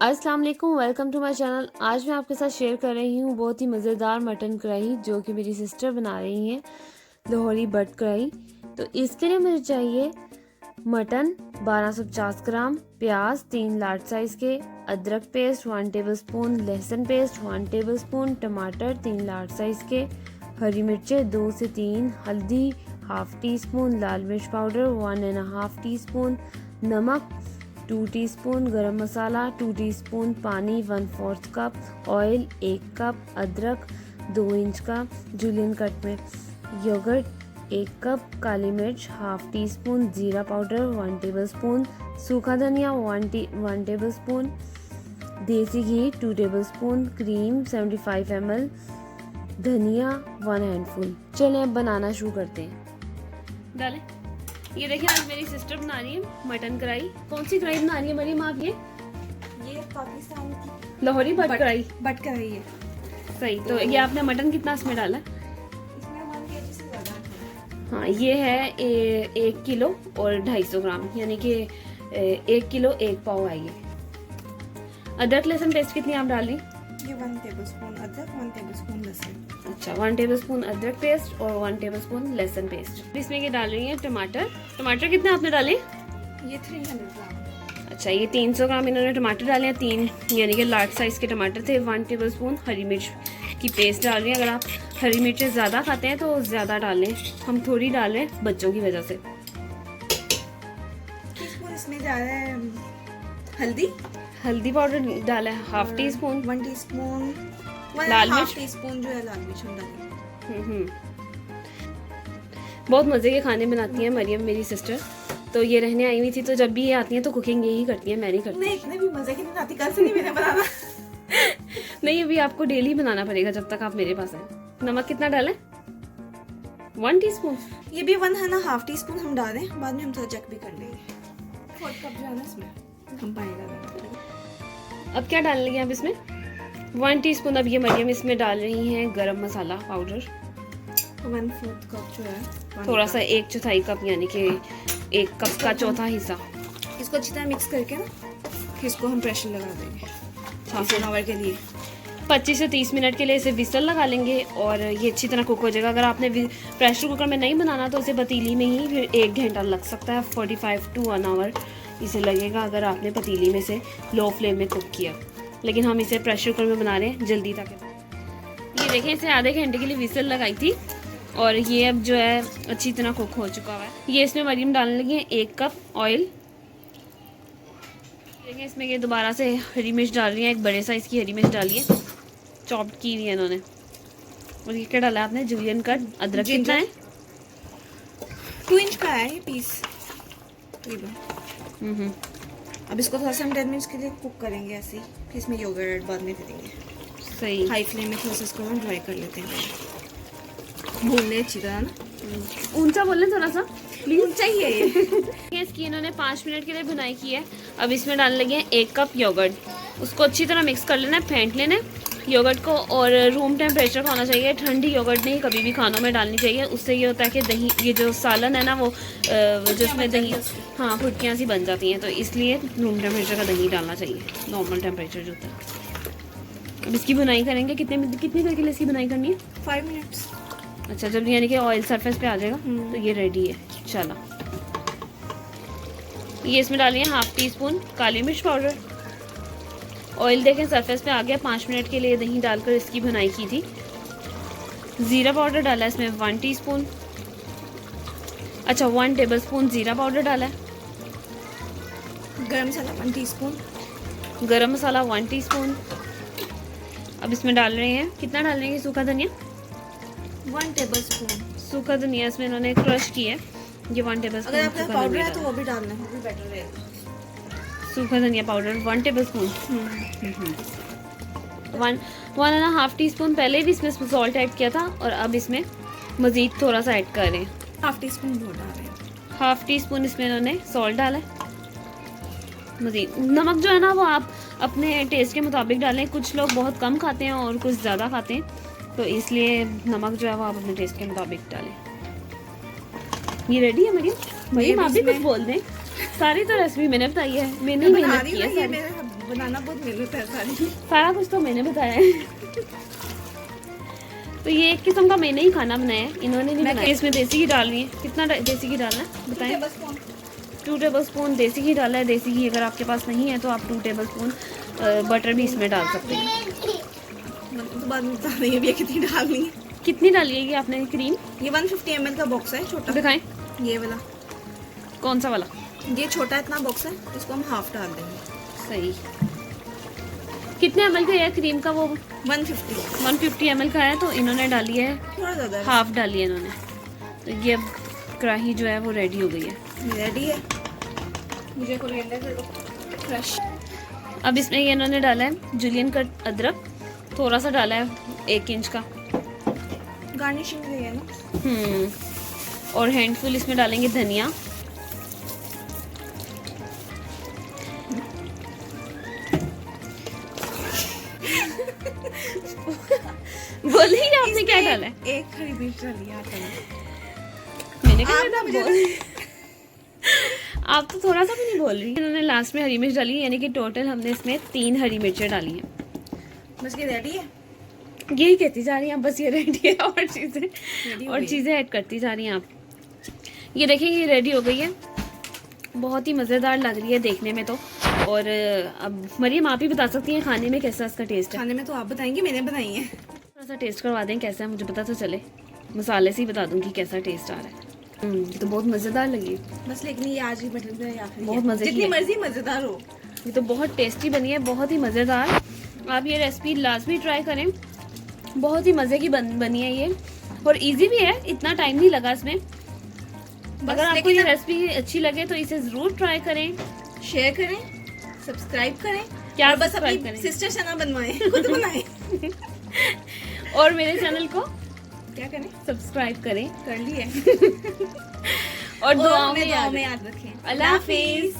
अस्सलाम वालेकुम, welcome to my channel. आज मैं आपके साथ शेयर कर रही हूँ बहुत ही मज़ेदार मटन कढ़ाई जो कि मेरी सिस्टर बना रही हैं, लाहौरी बट कढ़ाई। तो इसके लिए मुझे चाहिए मटन 1250 ग्राम, प्याज 3 लार्ज साइज़ के, अदरक पेस्ट 1 टेबलस्पून, लहसुन पेस्ट 1 टेबलस्पून, टमाटर 3 लार्ज साइज़ के, हरी मिर्चें 2 से 3, हल्दी हाफ टी स्पून, लाल मिर्च पाउडर 1.5 टीस्पून, नमक 2 टीस्पून, गरम मसाला 2 टीस्पून, पानी 1/4 कप, ऑयल 1 कप, अदरक 2 इंच का जूलियन कट में, योगर्ट 1 कप, काली मिर्च हाफ टी स्पून, जीरा पाउडर 1 टेबलस्पून, सूखा धनिया 1 टेबलस्पून, देसी घी 2 टेबलस्पून, क्रीम 75 ml, धनिया 1 हैंडफुल। चलें अब बनाना शुरू करते हैं। डालें। ये देखिए आज मेरी सिस्टर बना रही है मटन कढ़ाई। कौन सी कढ़ाई बना रही है मरियम आप? ये पाकिस्तान की लाहौरी बट कढ़ाई। बट कढ़ाई है। सही। तो ये आपने मटन कितना इसमें डाला? इसमें 1 kg से ज़्यादा। हाँ, ये है 1 किलो और 250 ग्राम, यानी कि 1 किलो 1 पाव है ये। अदरक लहसुन पेस्ट कितनी आप डाल रही? ये 1 टेबलस्पून अदरक, 1 टेबलस्पून लहसुन। अच्छा, 1 टेबलस्पून अदरक पेस्ट और 1 टेबलस्पून लहसुन पेस्ट। इसमें ये डाल रही है टमाटर। टमाटर कितने आपने डाले? ये 300 ग्राम। अच्छा, ये 300 ग्राम इन्होंने टमाटर डाले हैं, 3 यानी कि लार्ज साइज़ के टमाटर थे। 1 टेबलस्पून हरी मिर्च की पेस्ट डाल रही है। अगर आप हरी मिर्चें ज़्यादा खाते हैं तो ज़्यादा डालें, हम थोड़ी डाल रहे हैं बच्चों की वजह से। इसमें जा रहा है हल्दी पाउडर डाला है हाफ टी स्पून, 1 टीस्पून, लाल मिर्च टीस्पून जो है लाल मिर्च हम डालेंगे। बहुत मज़े के खाने बनाती हैं मरियम मेरी सिस्टर। तो ये रहने आई हुई थी, तो जब भी ये आती हैं तो कुकिंग यही करती हैं, मैं नहीं करती। नहीं, इतने भी मज़े की नहीं आती, कल से नहीं मैंने बनाना। नहीं, अभी आपको डेली बनाना पड़ेगा जब तक आप मेरे पास हैं। नमक कितना डालें? 1 टीस्पून। ये भी 1.5 टीस्पून हम डालें, बाद में हम थोड़ा चेक भी कर लेंगे। 4 कप जो है ना इसमें हम पानी डालेंगे। अब क्या डालने लगे आप इसमें? 1 टीस्पून। अब ये मरियम इसमें डाल रही हैं गरम मसाला पाउडर 1/4 कप जो है, थोड़ा सा 1/4 कप, यानी कि 1 कप का चौथा हिस्सा। इसको अच्छी तरह मिक्स करके ना फिर इसको हम प्रेशर लगा देंगे 1 आवर के लिए। 25 से 30 मिनट के लिए इसे विसल लगा लेंगे और ये अच्छी तरह कुक हो जाएगा। अगर आपने प्रेशर कुकर में नहीं बनाना तो इसे पतीली में ही फिर 1 घंटा लग सकता है, 45 to 1 आवर इसे लगेगा अगर आपने पतीली में से लो फ्लेम में कुक किया। लेकिन हम इसे प्रेशर कुकर में बना रहे हैं जल्दी ताकि। ये देखें, इसे आधे घंटे के लिए विसल लगाई थी और ये अब जो है अच्छी तरह कुक हो चुका हुआ है। ये इसमें मरियम डालने लगी है 1 कप ऑयल। देखें, इसमें ये दोबारा से हरी मिर्च डाल रही है, एक बड़े साइज़ की हरी मिर्च डाली है, चॉप्ड की हुई है इन्होंने। और ये क्या डाला है आपने? जूलियन कट अदरक। कितना है? 2 इंच का है ये पीस। अब इसको थोड़ा सा हम 10 मिनट्स के लिए कुक करेंगे ऐसे ही, फिर इसमें योगर्ट बाद में दे देंगे। सही। हाई फ्लेम में थोड़ा सा इसको हम ड्राई कर लेते हैं, भून ले अच्छी तरह ना। ऊंचा बोलें थोड़ा सा प्लीज। चाहिए इसकी इन्होंने 5 मिनट के लिए भुनाई की है। अब इसमें डालने लगे हैं 1 कप योगर्ट। उसको अच्छी तरह मिक्स कर लेना है, फेंट लेना है योगर्ट को। और रूम टेम्परेचर का होना चाहिए, ठंडी योगर्ट नहीं कभी भी खानों में डालनी चाहिए। उससे ये होता है कि दही, ये जो सालन है ना वो जिसमें दही, हाँ, फुटकियाँ सी बन जाती हैं, तो इसलिए रूम टेम्परेचर का दही डालना चाहिए, नॉर्मल टेम्परेचर जो होता है। अब इसकी बुनाई करेंगे। कितनी देर के लिए इसकी बुनाई करनी है? 5 मिनट्स। अच्छा, जब यानी कि ऑयल सरफेस पे आ जाएगा तो ये रेडी है। चलो, ये इसमें डालिए हाफ टी स्पून काली मिर्च पाउडर। ऑयल देखें सरफेस पे आ गया। 5 मिनट के लिए दही डालकर इसकी भुनाई की थी। ज़ीरा पाउडर डाला है इसमें 1 टीस्पून। अच्छा, 1 टेबलस्पून ज़ीरा पाउडर डाला है। गरम मसाला 1 टीस्पून। गरम मसाला 1 टीस्पून। अब इसमें डाल रहे हैं, कितना डाल रहे हैं? सूखा धनिया 1 टेबलस्पून। सूखा धनिया इसमें इन्होंने क्रश की है, ये 1 टेबलस्पून। अगर आपका पाउडर है तो वो भी डालना है, वो भी बेटर रहेगा। सूखा धनिया पाउडर 1 टेबलस्पून। 1.5 टीस्पून पहले भी इसमें सॉल्ट ऐड किया था और अब इसमें मज़ीद थोड़ा सा ऐड कर रहे हैं, 1/2 टीस्पून वो डाल रहे हैं। 1/2 टीस्पून इसमें इन्होंने सॉल्ट डाला है। मज़ीद नमक जो है ना वो आप अपने टेस्ट के मुताबिक डालें। कुछ लोग बहुत कम खाते हैं और कुछ ज़्यादा खाते हैं, तो इसलिए नमक जो है वो आप अपने टेस्ट के मुताबिक डालें। ये रेडी है मरियम? आप भी कुछ बोल दें। सारी तो रेसिपी मैंने बताई है, मैंने मेहनत की है। बनाना बहुत मेहनत है सारी। सारा कुछ तो मैंने बताया है। तो ये एक किस्म का मैंने ही खाना बनाया है, इन्होंने नहीं बनाया। इसमें देसी घी डाल रही है। कितना देसी घी डालना है बताएं? 2 टेबल स्पून देसी घी डाला है। देसी घी अगर आपके पास नहीं है तो आप 2 टेबल स्पून बटर भी इसमें डाल सकते हैं। तो बाद में बता देंगे भैया कितनी डालनी है। कितनी डाली है आपने क्रीम? ये 150 ml का बॉक्स है छोटा। दिखाएं ये वाला, कौन सा वाला? ये छोटा इतना बॉक्स है, इसको हम हाफ डाल देंगे। सही। कितने ml का है क्रीम का? वो 150 ml का है, तो इन्होंने डाली है थोड़ा ज़्यादा है। हाफ डाली है इन्होंने। तो ये अब कढ़ाई जो है वो रेडी हो गई है। रेडी है। मुझे कोरिएंडर दे दो फ्रेश। अब इसमें ये इन्होंने डाला है जुलियन कट अदरक, थोड़ा सा डाला है 1 इंच का। गार्निशिंग के लिए ना। और हैंडफुल इसमें डालेंगे धनिया। बोलिए आपने क्या डाला है? एक हरी मिर्च डाली है। मैंने क्या बोल आप तो थोड़ा सा भी नहीं बोल रही। इन्होंने लास्ट में हरी मिर्च डाली, यानी कि टोटल हमने इसमें 3 हरी मिर्चें डाली हैं। बस ये रेडी है। यही कहती जा रही हैं, बस ये रेडी है, और हो चीज़ें ऐड करती जा रही हैं आप। ये देखिए ये रेडी हो गई है, बहुत ही मज़ेदार लग रही है देखने में तो। और अब मरियम आप ही बता सकती हैं खाने में कैसा इसका टेस्ट है। खाने में तो आप बताएंगे, मैंने बनाई है। थोड़ा सा टेस्ट करवा दें कैसा है, मुझे पता तो चले। मसाले से ही बता दूंगी कैसा टेस्ट आ रहा है। ये तो बहुत मज़ेदार लगी बस, लेकिन ये आज ही मटन का या फिर बहुत मज़े की जितनी है। मर्जी मज़ेदार हो। ये तो बहुत टेस्टी बनी है, बहुत ही मज़ेदार। आप ये रेसिपी लाजमी ट्राई करें, बहुत ही मज़े की बनी है ये, और इजी भी है, इतना टाइम नहीं लगा इसमें। अगर आपको ये रेसिपी अच्छी लगे तो इसे ज़रूर ट्राई करें, शेयर करें, सब्सक्राइब करें। क्या और बस सब्सक्राइब अपनी करें? सिस्टर से ना बनवाएं, खुद बनाएं। और मेरे चैनल को क्या करें? सब्सक्राइब करें कर लिए। और दुआओं में दुआओं याद में याद रखें। अल्लाह हाफिज़।